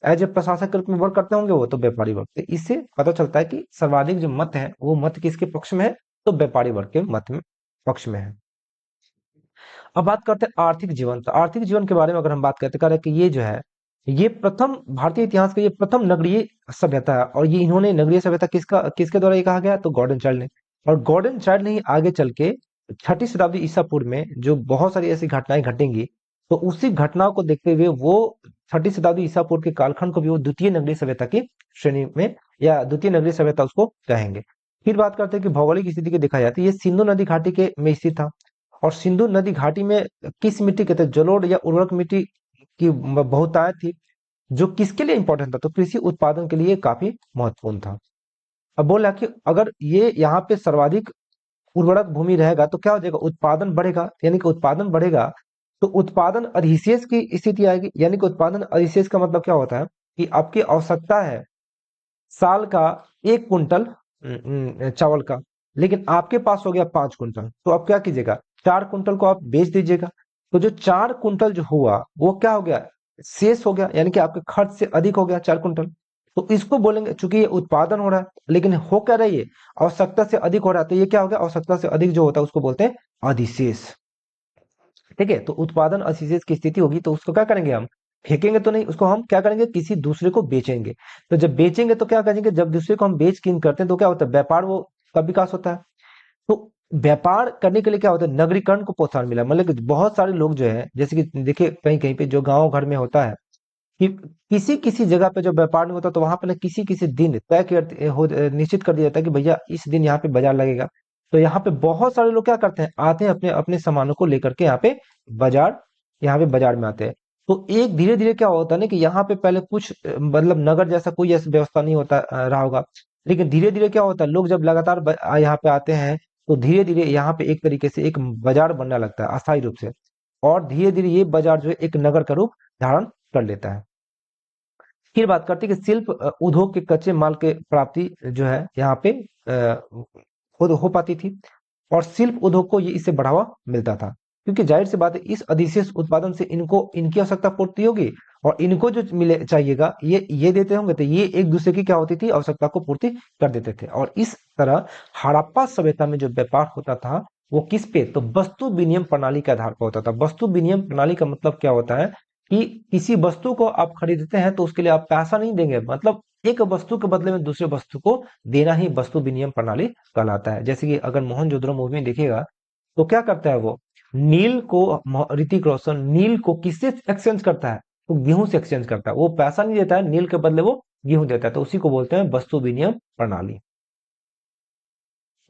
एज ए प्रशासक के रूप में वर्क करते होंगे? वो तो व्यापारी वर्ग। तो इससे पता चलता है कि सर्वाधिक जो मत है वो मत किसके पक्ष में है? तो व्यापारी वर्ग के मत में पक्ष में है। अब बात करते हैं आर्थिक जीवन। तो आर्थिक जीवन के बारे में अगर हम बात करते हैं कि ये जो है ये प्रथम भारतीय इतिहास का ये प्रथम नगरीय सभ्यता है। और ये इन्होंने नगरीय सभ्यता किसके द्वारा ये कहा गया? तो गॉर्डन चाइल्ड ने। और गॉर्डन चाइल्ड ने ही आगे चल के छठी शताब्दी ईसा पूर्व में जो बहुत सारी ऐसी घटनाएं घटेंगी, तो उसी घटनाओं को देखते हुए वो छठी शताब्दी ईसा पूर्व के कालखंड को भी वो द्वितीय नगरीय सभ्यता की श्रेणी में या द्वितीय नगरीय सभ्यता उसको कहेंगे। फिर बात करते हैं कि भौगोलिक स्थिति की देखा जाती है, ये सिंधु नदी घाटी के में स्थित था। और सिंधु नदी घाटी में किस मिट्टी कहते हैं? जलोढ़ या उर्वरक मिट्टी की बहुतायत थी, जो किसके लिए इंपॉर्टेंट था? तो कृषि उत्पादन के लिए काफी महत्वपूर्ण था। अब बोला कि अगर ये यहाँ पे सर्वाधिक उर्वरक भूमि रहेगा तो क्या हो जाएगा? उत्पादन बढ़ेगा, यानी कि उत्पादन बढ़ेगा तो उत्पादन अधिशेष की स्थिति आएगी। यानी कि उत्पादन अधिशेष का मतलब क्या होता है कि आपकी आवश्यकता है साल का 1 कुंटल चावल का, लेकिन आपके पास हो गया 5 कुंटल, तो आप क्या कीजिएगा? 4 कुंटल को आप बेच दीजिएगा। तो जो 4 कुंटल जो हुआ वो क्या हो गया? शेष हो गया, यानी कि आपके खर्च से अधिक हो गया 4 कुंटल। तो इसको बोलेंगे, चूंकि ये उत्पादन हो रहा है लेकिन हो क्या रहा है? ये आवश्यकता से अधिक हो रहा है, तो ये क्या हो गया? आवश्यकता से अधिक जो होता है उसको बोलते हैं अधिशेष। ठीक है, तो उत्पादन अधिशेष की स्थिति होगी तो उसको क्या करेंगे हम? फेंकेंगे तो नहीं, उसको हम क्या करेंगे? किसी दूसरे को बेचेंगे। तो जब बेचेंगे तो क्या करेंगे? जब दूसरे को हम बेच किन करते हैं तो क्या होता है? व्यापार वो का विकास होता है। तो व्यापार करने के लिए क्या होता है? नगरीकरण को प्रोत्साहन मिला। मतलब कि बहुत सारे लोग जो है, जैसे कि देखिए कहीं कहीं पे जो गांव घर में होता है कि किसी किसी जगह पे जब व्यापार नहीं होता तो वहां पे ना किसी किसी दिन तय निश्चित कर दिया जाता है कि भैया इस दिन यहाँ पे बाजार लगेगा। तो यहाँ पे बहुत सारे लोग क्या करते हैं? आते हैं अपने अपने सामानों को लेकर के बाजार यहाँ पे बाजार में आते हैं। तो एक धीरे धीरे क्या होता है ना कि यहाँ पे पहले कुछ मतलब नगर जैसा कोई ऐसी व्यवस्था नहीं होता रहा होगा, लेकिन धीरे धीरे क्या होता है, लोग जब लगातार यहाँ पे आते हैं तो धीरे धीरे यहाँ पे एक तरीके से एक बाजार बनने लगता है अस्थायी रूप से। और धीरे धीरे ये बाजार जो है एक नगर का रूप धारण कर लेता है। फिर बात करते हैं कि शिल्प उद्योग के कच्चे माल के प्राप्ति जो है यहाँ पे खुद हो पाती थी। और शिल्प उद्योग को ये इससे बढ़ावा मिलता था, क्योंकि जाहिर सी बात है इस अधिशेष उत्पादन से इनको इनकी आवश्यकता पूर्ति होगी और इनको जो मिले चाहिएगा ये देते होंगे, तो ये एक दूसरे की क्या होती थी? आवश्यकता को पूर्ति कर देते थे। और इस तरह हड़प्पा सभ्यता में जो व्यापार होता था वो किस पे? तो वस्तु विनिमय प्रणाली के आधार पर होता था। वस्तु विनिमय प्रणाली का मतलब क्या होता है कि किसी वस्तु को आप खरीदते हैं तो उसके लिए आप पैसा नहीं देंगे, मतलब एक वस्तु के बदले में दूसरे वस्तु को देना ही वस्तु विनिमय प्रणाली कहलाता है। जैसे कि अगर मोहनजोदड़ो मूवी में देखिएगा तो क्या करता है वो? नील को ऋतिक रोशन नील को किससे एक्सचेंज करता है? तो गेहूं से एक्सचेंज करता है। वो पैसा नहीं देता है, नील के बदले वो गेहूं देता है, तो उसी को बोलते हैं वस्तु विनिमय प्रणाली।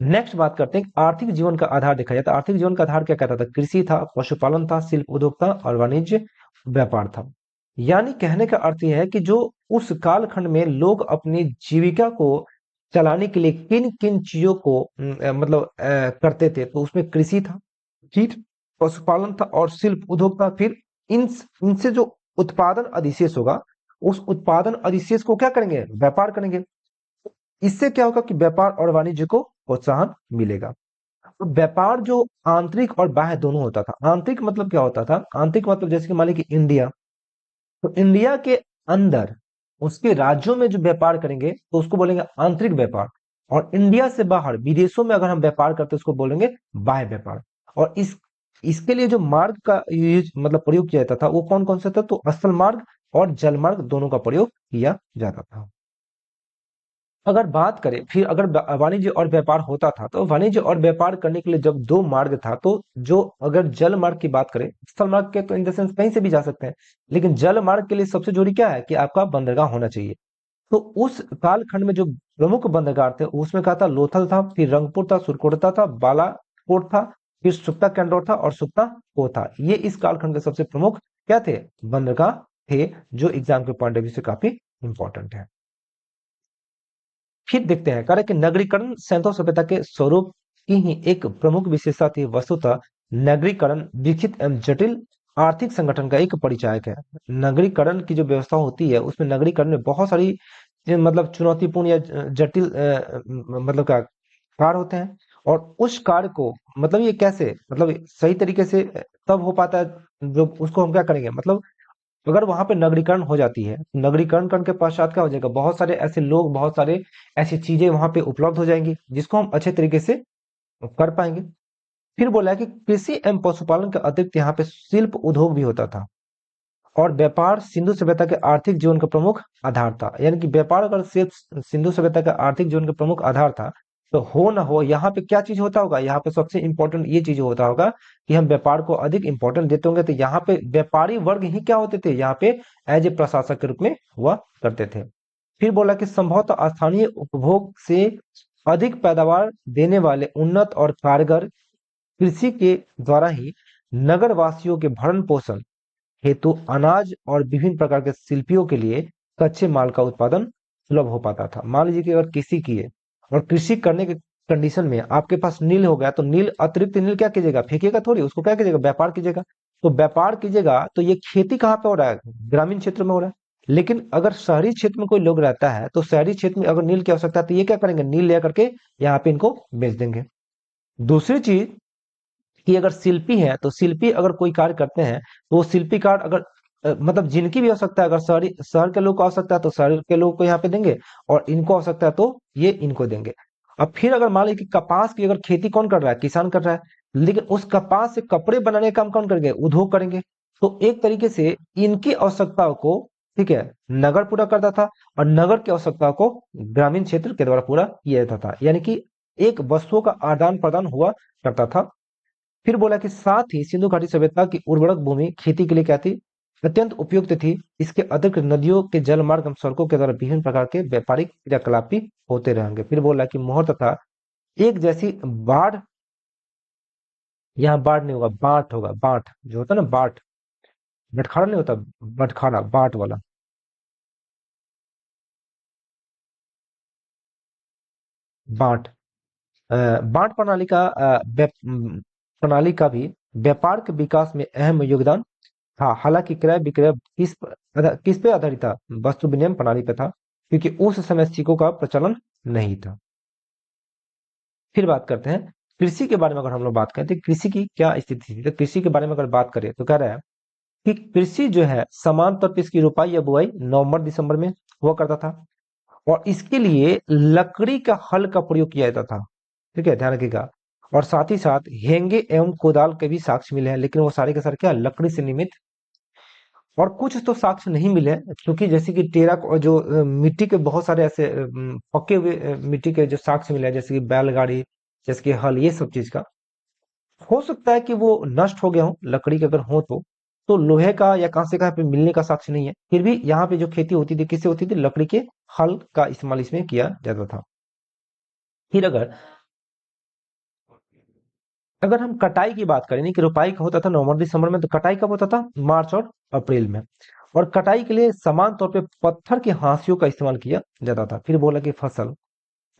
नेक्स्ट बात करते हैं आर्थिक जीवन का आधार देखा जाता है। आर्थिक जीवन का आधार क्या कहता था? कृषि था, पशुपालन था, शिल्प उद्योग था और वाणिज्य व्यापार था। यानी कहने का अर्थ यह है कि जो उस कालखंड में लोग अपनी जीविका को चलाने के लिए किन किन चीजों को मतलब करते थे, तो उसमें कृषि था, फिर पशुपालन था और शिल्प उद्योग था। फिर इन इनसे जो उत्पादन अधिशेष होगा, उस उत्पादन अधिशेष को क्या करेंगे, व्यापार करेंगे। इससे क्या होगा कि व्यापार और वाणिज्य को प्रोत्साहन मिलेगा। तो व्यापार जो आंतरिक और बाह्य दोनों होता था। आंतरिक मतलब क्या होता था, आंतरिक मतलब जैसे कि मान लीजिए कि इंडिया, तो इंडिया के अंदर उसके राज्यों में जो व्यापार करेंगे तो उसको बोलेंगे आंतरिक व्यापार। और इंडिया से बाहर विदेशों में अगर हम व्यापार करते हैं उसको बोलेंगे बाह्य व्यापार। और इसके लिए जो मार्ग का यूज मतलब प्रयोग किया जाता था वो कौन कौन सा था, तो स्थल मार्ग और जल मार्ग दोनों का प्रयोग किया जाता था। अगर बात करें फिर, अगर वाणिज्य और व्यापार होता था तो वाणिज्य और व्यापार करने के लिए जब दो मार्ग था, तो जो अगर जल मार्ग की बात करें, स्थल मार्ग के तो इन द सेंस कहीं से भी जा सकते हैं, लेकिन जल मार्ग के लिए सबसे जरूरी क्या है कि आपका बंदरगाह होना चाहिए। तो उस कालखंड में जो प्रमुख बंदरगाह थे उसमें क्या था, लोथल था, फिर रंगपुर था, सुरकोटा था, बालाकोट था, फिर सुक्ता कैंडोर था और सुक्ता को था। ये इस कालखंड के सबसे प्रमुख क्या थे, बंदरगाह थे, जो एग्जाम के पॉइंट ऑफ व्यू से काफी इंपॉर्टेंट है। फिर देखते हैं, कारण कि नगरीकरण सैंथो सभ्यता के स्वरूप की ही एक प्रमुख विशेषता थी। वस्तुतः नगरीकरण विकसित एवं जटिल आर्थिक संगठन का एक परिचायक है। नगरीकरण की जो व्यवस्था होती है उसमें नगरीकरण में बहुत सारी मतलब चुनौतीपूर्ण या जटिल मतलब का कार्य होते हैं। और उस कार्य को मतलब ये कैसे मतलब सही तरीके से तब हो पाता है जो उसको हम क्या करेंगे, मतलब अगर वहां पे नगरीकरण हो जाती है, नगरीकरण करने के पश्चात क्या हो जाएगा, बहुत सारे ऐसे लोग, बहुत सारे ऐसी चीजें वहां पे उपलब्ध हो जाएंगी जिसको हम अच्छे तरीके से कर पाएंगे। फिर बोला है कि कृषि एवं पशुपालन के अतिरिक्त यहाँ पे शिल्प उद्योग भी होता था। और व्यापार सिंधु सभ्यता के आर्थिक जीवन का प्रमुख आधार था। यानी कि व्यापार अगर सिर्फ सिंधु सभ्यता का आर्थिक जीवन का प्रमुख आधार था, तो हो ना हो यहाँ पे क्या चीज होता होगा, यहाँ पे सबसे इंपॉर्टेंट ये चीज होता होगा कि हम व्यापार को अधिक इंपॉर्टेंट देते होंगे। तो यहाँ पे व्यापारी वर्ग ही क्या होते थे, यहाँ पे एज ए प्रशासक के रूप में हुआ करते थे। फिर बोला कि संभवतः स्थानीय उपभोग से अधिक पैदावार देने वाले उन्नत और कारगर कृषि के द्वारा ही नगर वासियों के भरण पोषण हेतु अनाज और विभिन्न प्रकार के शिल्पियों के लिए कच्चे माल का उत्पादन सुलभ हो पाता था। मान लीजिए कि अगर कृषि किए और कृषि करने के कंडीशन में आपके पास नील हो गया, तो नील अतिरिक्त नील क्या कीजिएगा, फेंकिएगा थोड़ी, उसको क्या कीजिएगा, व्यापार कीजिएगा। तो व्यापार कीजिएगा तो ये खेती कहाँ पे हो रहा है, ग्रामीण क्षेत्र में हो रहा है। लेकिन अगर शहरी क्षेत्र में कोई लोग रहता है तो शहरी क्षेत्र में अगर नील की आवश्यकता है तो ये क्या करेंगे, नील ले करके यहाँ पे इनको बेच देंगे। दूसरी चीज कि अगर शिल्पी है तो शिल्पी अगर कोई कार्य करते हैं तो वो शिल्पी कार्य अगर मतलब जिनकी भी आवश्यकता है, अगर शहरी शहर के लोग को आवश्यकता है तो शहर के लोग को यहाँ पे देंगे, और इनको आवश्यकता है तो ये इनको देंगे। अब फिर अगर मान लीजिए कि कपास की अगर खेती कौन कर रहा है, किसान कर रहा है, लेकिन उस कपास से कपड़े बनाने का काम कौन करेंगे, उद्योग करेंगे। तो एक तरीके से इनकी आवश्यकताओं को, ठीक है, नगर पूरा करता था, और नगर की आवश्यकताओं को ग्रामीण क्षेत्र के द्वारा पूरा किया जाता था। यानी कि एक वस्तुओं का आदान प्रदान हुआ करता था। फिर बोला कि साथ ही सिंधु घाटी सभ्यता की उर्वरक भूमि खेती के लिए क्या थी, अत्यंत उपयुक्त थी। इसके अतिरिक्त नदियों के जल मार्ग एवं सड़कों के द्वारा विभिन्न प्रकार के व्यापारिक क्रियाकलाप भी होते रहेंगे। फिर बोला कि मोहर तथा एक जैसी बाढ़, यहाँ बाढ़ नहीं होगा, बांट होगा, बांट जो होता है ना, बांट, बटखारा नहीं होता, बटखारा बांट वाला, बांट। बांट प्रणाली का प्रणाली का भी व्यापार के विकास में अहम योगदान था। हालांकि क्रय विक्रय किस पे आधारित था, वस्तु विनिमय प्रणाली पे था, क्योंकि उस समय सिक्कों का प्रचलन नहीं था। फिर बात करते हैं कृषि के बारे में। अगर हम लोग बात करें तो कृषि की क्या स्थिति थी, तो कृषि के बारे में अगर बात करें तो कह रहा है कि कृषि जो है समान तौर पर इसकी रोपाई या बुआई नवंबर दिसंबर में हुआ करता था। और इसके लिए लकड़ी का हल का प्रयोग किया जाता था। ठीक है, ध्यान रखिएगा। और साथ ही साथ हेंगे एवं कोदाल के भी साक्ष्य मिले हैं, लेकिन वो सारे के सारे क्या, लकड़ी से निर्मित। और कुछ तो साक्ष्य नहीं मिले, क्योंकि जैसे कि टेरा और जो मिट्टी के बहुत सारे ऐसे पके हुए मिट्टी के जो साक्ष्य मिले हैं, जैसे कि बैलगाड़ी, जैसे कि हल, ये सब चीज का हो सकता है कि वो नष्ट हो गया हो, लकड़ी के अगर हो तो लोहे का या कांसे का यहाँ पे मिलने का साक्ष्य नहीं है। फिर भी यहाँ पे जो खेती होती थी किससे होती थी, लकड़ी के हल का इस्तेमाल इसमें किया जाता था। फिर अगर हम कटाई की बात करें, नहीं कि रुपाई का होता था नवंबर दिसंबर में, तो कटाई कब होता था, मार्च और अप्रैल में। और कटाई के लिए समान तौर पे पत्थर के हाशियों का इस्तेमाल किया जाता था। फिर बोला कि फसल,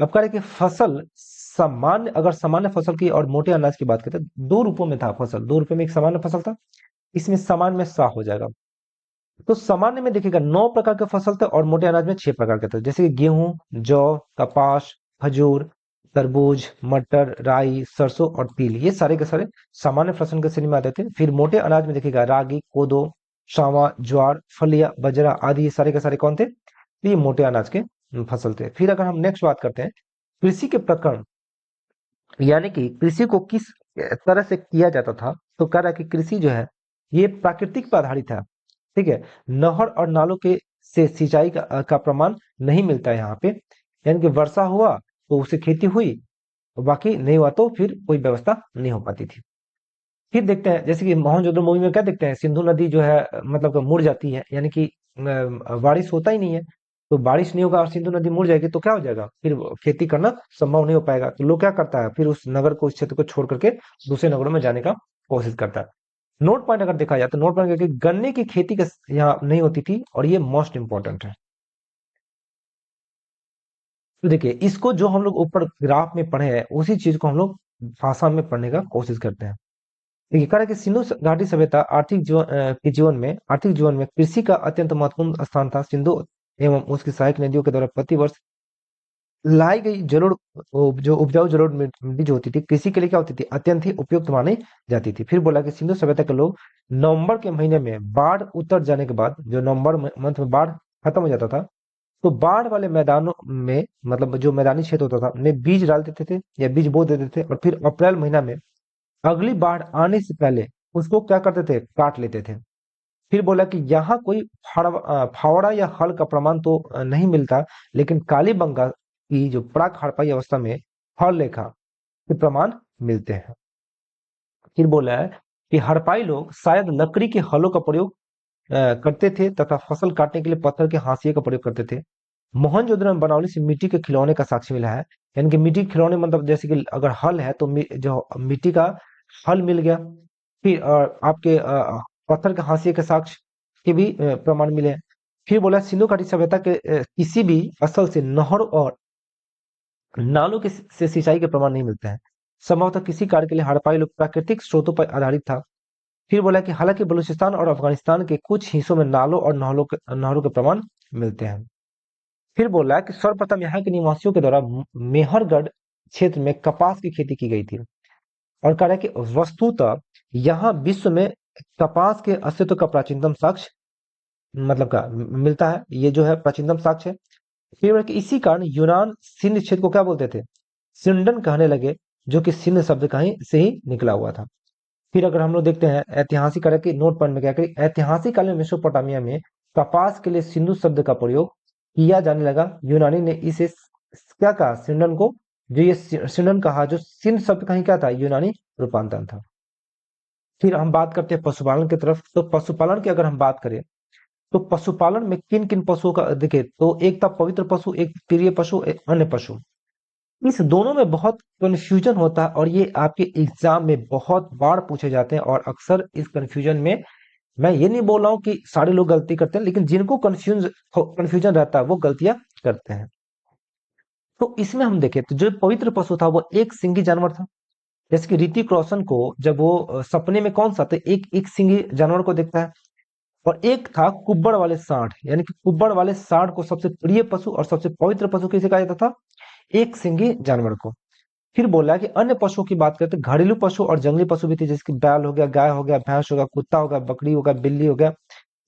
अब कह रहे कि फसल सामान्य, अगर सामान्य फसल की और मोटे अनाज की बात करते हैं, दो रूपों में था फसल, दो रूपों में एक सामान्य फसल था, इसमें सामान्य में सा हो जाएगा। तो सामान्य में देखिएगा 9 प्रकार के फसल थे और मोटे अनाज में 6 प्रकार के थे, जैसे कि गेहूं, जौ, कपास, खजूर, तरबूज, मटर, राई, सरसों और तिल, ये सारे के सारे सामान्य फसल के श्रेणी में आते थे। फिर मोटे अनाज में देखिएगा रागी, कोदो, सावा, ज्वार, फलिया, बजरा आदि, ये सारे के सारे कौन थे? तो ये मोटे अनाज के फसल थे। फिर अगर हम नेक्स्ट बात करते हैं कृषि के प्रकरण, यानी कि कृषि को किस तरह से किया जाता था, तो कह रहा है कि कृषि जो है ये प्राकृतिक पर आधारित है। ठीक है, नहर और नालों के से सिंचाई का प्रमाण नहीं मिलता है यहाँ पे, यानी कि वर्षा हुआ तो उससे खेती हुई, बाकी नहीं हुआ तो फिर कोई व्यवस्था नहीं हो पाती थी। फिर देखते हैं जैसे कि मोहनजोदड़ो मूवी में क्या देखते हैं, सिंधु नदी जो है मतलब कि मुड़ जाती है, यानी कि बारिश होता ही नहीं है, तो बारिश नहीं होगा और सिंधु नदी मुड़ जाएगी तो क्या हो जाएगा, फिर खेती करना संभव नहीं हो पाएगा। तो लोग क्या करता है, फिर उस नगर को, उस क्षेत्र को छोड़ करके दूसरे नगरों में जाने का कोशिश करता है। नोट पॉइंट अगर देखा जाए तो नोट पॉइंट करके गन्ने की खेती का यहाँ नहीं होती थी, और ये मोस्ट इंपॉर्टेंट है। तो देखिए इसको जो हम लोग ऊपर ग्राफ में पढ़े हैं उसी चीज को हम लोग भाषा में पढ़ने का कोशिश करते हैं। देखिए कह रहा है कि सिंधु घाटी सभ्यता आर्थिक जीवन में कृषि का अत्यंत महत्वपूर्ण स्थान था। सिंधु एवं उसकी सहायक नदियों के द्वारा प्रति वर्ष लाई गई जलोढ़, जो उपजाऊ जलोढ़ मिट्टी जो होती थी, कृषि के लिए क्या होती थी, अत्यंत ही उपयुक्त मानी जाती थी। फिर बोला कि सिंधु सभ्यता के लोग नवंबर के महीने में बाढ़ उतर जाने के बाद, जो नवंबर मंथ में बाढ़ खत्म हो जाता था, तो बाढ़ वाले मैदानों में, मतलब जो मैदानी क्षेत्र होता था, उनमें बीज डाल देते थे या बीज बो देते थे, और फिर अप्रैल महीना में अगली बाढ़ आने से पहले उसको क्या करते थे, काट लेते थे। फिर बोला कि यहाँ कोई फावड़ा या हल का प्रमाण तो नहीं मिलता, लेकिन कालीबंगा की जो प्राक हड़प्पाई अवस्था में हल लेखा के प्रमाण मिलते हैं। फिर बोला है कि हड़प्पाई लोग शायद लकड़ी के हलों का प्रयोग करते थे तथा फसल काटने के लिए पत्थर के हाशिए का प्रयोग करते थे। मोहनजोदड़ो में बनौली से मिट्टी के खिलौने का साक्ष्य मिला है, यानी कि मिट्टी के खिलौने मतलब जैसे कि अगर हल है तो जो मिट्टी का हल मिल गया। फिर आपके पत्थर के हाशिए के साक्ष्य के भी प्रमाण मिले हैं। फिर बोला सिंधु घाटी सभ्यता के किसी भी स्थल से नहर और नालों के से सिंचाई के प्रमाण नहीं मिलते हैं। संभवतः किसी कार्य के लिए हड़प्पाई लोग प्राकृतिक स्रोतों पर आधारित था। फिर बोला कि हालांकि बलूचिस्तान और अफगानिस्तान के कुछ हिस्सों में नालों और नहरों के प्रमाण मिलते हैं। फिर बोला कि सर्वप्रथम यहाँ के निवासियों के द्वारा मेहरगढ़ क्षेत्र में कपास की खेती की गई थी, और कह रहा है कि वस्तुतः यहाँ विश्व में कपास के अस्तित्व का प्राचीनतम साक्ष्य मतलब का मिलता है, ये जो है प्राचीनतम साक्ष्य है। फिर बोला कि इसी कारण यूनान सिंध क्षेत्र को क्या बोलते थे, सिंडन कहने लगे, जो कि सिंध शब्द कहीं से ही निकला हुआ था। फिर अगर हम लोग देखते हैं ऐतिहासिक कार्य के नोट पॉइंट में क्या करें, ऐतिहासिक काल में मेसोपोटामिया में कपास के लिए सिंधु शब्द का प्रयोग किया जाने लगा। यूनानी ने इसे क्या कहा, सिंडन को, जो ये सिंडन कहा, जो सिंध शब्द कहीं क्या था, यूनानी रूपांतरण था। फिर हम बात करते हैं पशुपालन की तरफ। तो पशुपालन की अगर हम बात करें तो पशुपालन में किन किन पशुओं का देखिए, तो एक था पवित्र पशु, एक प्रिय पशु, एक अन्य पशु। इस दोनों में बहुत कंफ्यूजन होता है, और ये आपके एग्जाम में बहुत बार पूछे जाते हैं, और अक्सर इस कंफ्यूजन में, मैं ये नहीं बोल रहा हूं कि सारे लोग गलती करते हैं, लेकिन जिनको कंफ्यूजन रहता है वो गलतियां करते हैं। तो इसमें हम देखें तो जो पवित्र पशु था वो एक सिंगी जानवर था। जैसे कि ऋतिक रोशन को जब वो सपने में कौन सा था, एक एक सिंगी जानवर को देखता है। और एक था कुब्बड़ वाले सांड, यानी कि कुब्बड़ वाले सांड को सबसे प्रिय पशु और सबसे पवित्र पशु किसे कहा जाता था, एक सिंगी जानवर को। फिर बोला कि अन्य पशुओं की बात करते घरेलू पशु और जंगली पशु भी थे, जैसे कि बैल हो गया, गाय हो गया, भैंस हो गया, कुत्ता हो गया, बकरी हो गया, बिल्ली हो गया,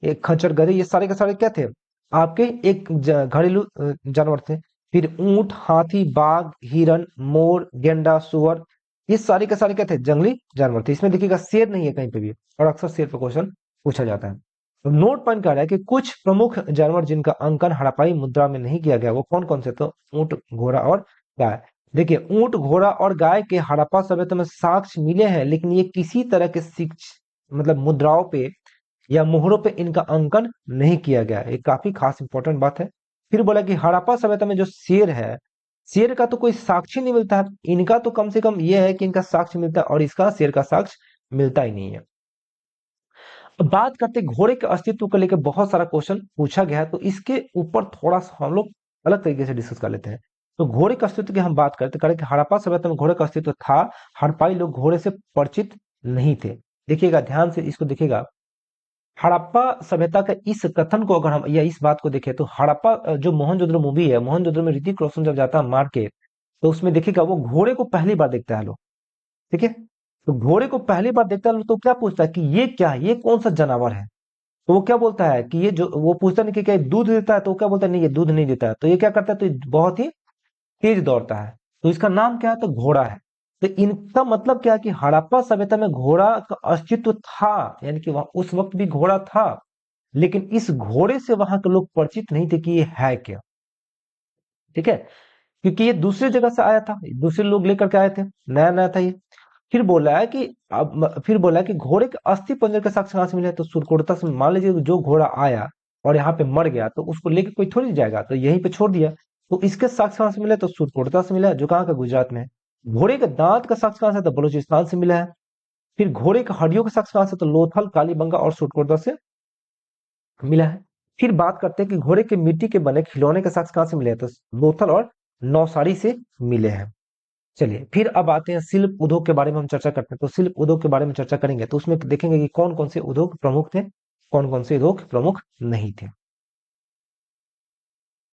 एक खच्चर, गधे, ये सारे के सारे क्या थे, आपके एक घरेलू जानवर थे। फिर ऊंट, हाथी, बाघ, हिरन, मोर, गेंडा, सुअर, ये सारे के सारे क्या थे, जंगली जानवर थे। इसमें देखिएगा शेर नहीं है कहीं पे भी, और अक्सर शेर पर क्वेश्चन पूछा जाता है। तो नोट पॉइंट कह रहा है कि कुछ प्रमुख जानवर जिनका अंकन हड़प्पाई मुद्रा में नहीं किया गया, वो कौन कौन से, तो ऊंट, घोड़ा और गाय। देखिए ऊंट, घोड़ा और गाय के हड़प्पा सभ्यता में साक्ष्य मिले हैं, लेकिन ये किसी तरह के मतलब मुद्राओं पे या मोहरों पे इनका अंकन नहीं किया गया, एक काफी खास इंपॉर्टेंट बात है। फिर बोला कि हड़प्पा सभ्यता में जो शेर है, शेर का तो कोई साक्ष्य नहीं मिलता है, इनका तो कम से कम ये है कि इनका साक्ष्य मिलता है, और इसका, शेर का साक्ष्य मिलता ही नहीं है। अब बात करते हैं घोड़े के अस्तित्व को लेकर बहुत सारा क्वेश्चन पूछा गया है, तो इसके ऊपर थोड़ा सा हम लोग अलग तरीके से डिस्कस कर लेते हैं। तो घोड़े के अस्तित्व की हम बात करते करें कि हड़प्पा सभ्यता में घोड़े का अस्तित्व था। हड़प्पाई लोग घोड़े से परिचित नहीं थे। देखिएगा ध्यान से इसको देखिएगा। हड़प्पा सभ्यता का इस कथन को अगर हम या इस बात को देखें तो हड़प्पा जो मोहनजोदड़ो मूवी है, मोहनजोदड़ो में ऋतिक रोशन जब जाता है मार के, तो उसमें देखिएगा वो घोड़े को पहली बार देखता है लोग। ठीक है। तो घोड़े को पहली बार देखता है तो क्या पूछता है कि ये क्या है, ये कौन सा जानवर है। तो वो क्या बोलता है कि ये जो वो पूछता नहीं कि क्या ये दूध देता है, तो वो क्या बोलता है नहीं ये दूध नहीं देता है। तो ये क्या करता है, तो ये बहुत ही तेज दौड़ता है। तो इसका नाम क्या है, तो घोड़ा है। तो इनका मतलब क्या है कि हड़प्पा सभ्यता में घोड़ा का अस्तित्व था, यानी कि वहां उस वक्त भी घोड़ा था, लेकिन इस घोड़े से वहां के लोग परिचित नहीं थे कि ये है क्या। ठीक है। क्योंकि ये दूसरी जगह से आया था, दूसरे लोग लेकर के आए थे, नया नया था ये। फिर बोला है कि फिर बोला है कि घोड़े के अस्थि पंजर के साक्ष्य कहां से मिले, तो सुरकोटता से। मान लीजिए जो घोड़ा आया और यहाँ पे मर गया, तो उसको लेके कोई थोड़ी जाएगा, तो यहीं पे छोड़ दिया। तो इसके साक्ष्य कहां से मिले, तो सुरकोटता से मिला है, जो कहाँ का, गुजरात में है। घोड़े के दांत का साक्ष्य कहां से, तो बलूचिस्तान से मिला है। फिर घोड़े के हड्डियों का साक्ष्य कहां से, तो लोथल, कालीबंगा और सुरकोटता से मिला है। फिर बात करते हैं कि घोड़े के मिट्टी के बने खिलौने के साक्ष्य कहां से मिले हैं, तो लोथल और नौसारी से मिले हैं। चलिए फिर अब आते हैं शिल्प उद्योग के बारे में हम चर्चा करते हैं। तो शिल्प उद्योग के बारे में चर्चा करेंगे तो उसमें देखेंगे कि कौन कौन से उद्योग प्रमुख थे, कौन कौन से उद्योग प्रमुख नहीं थे।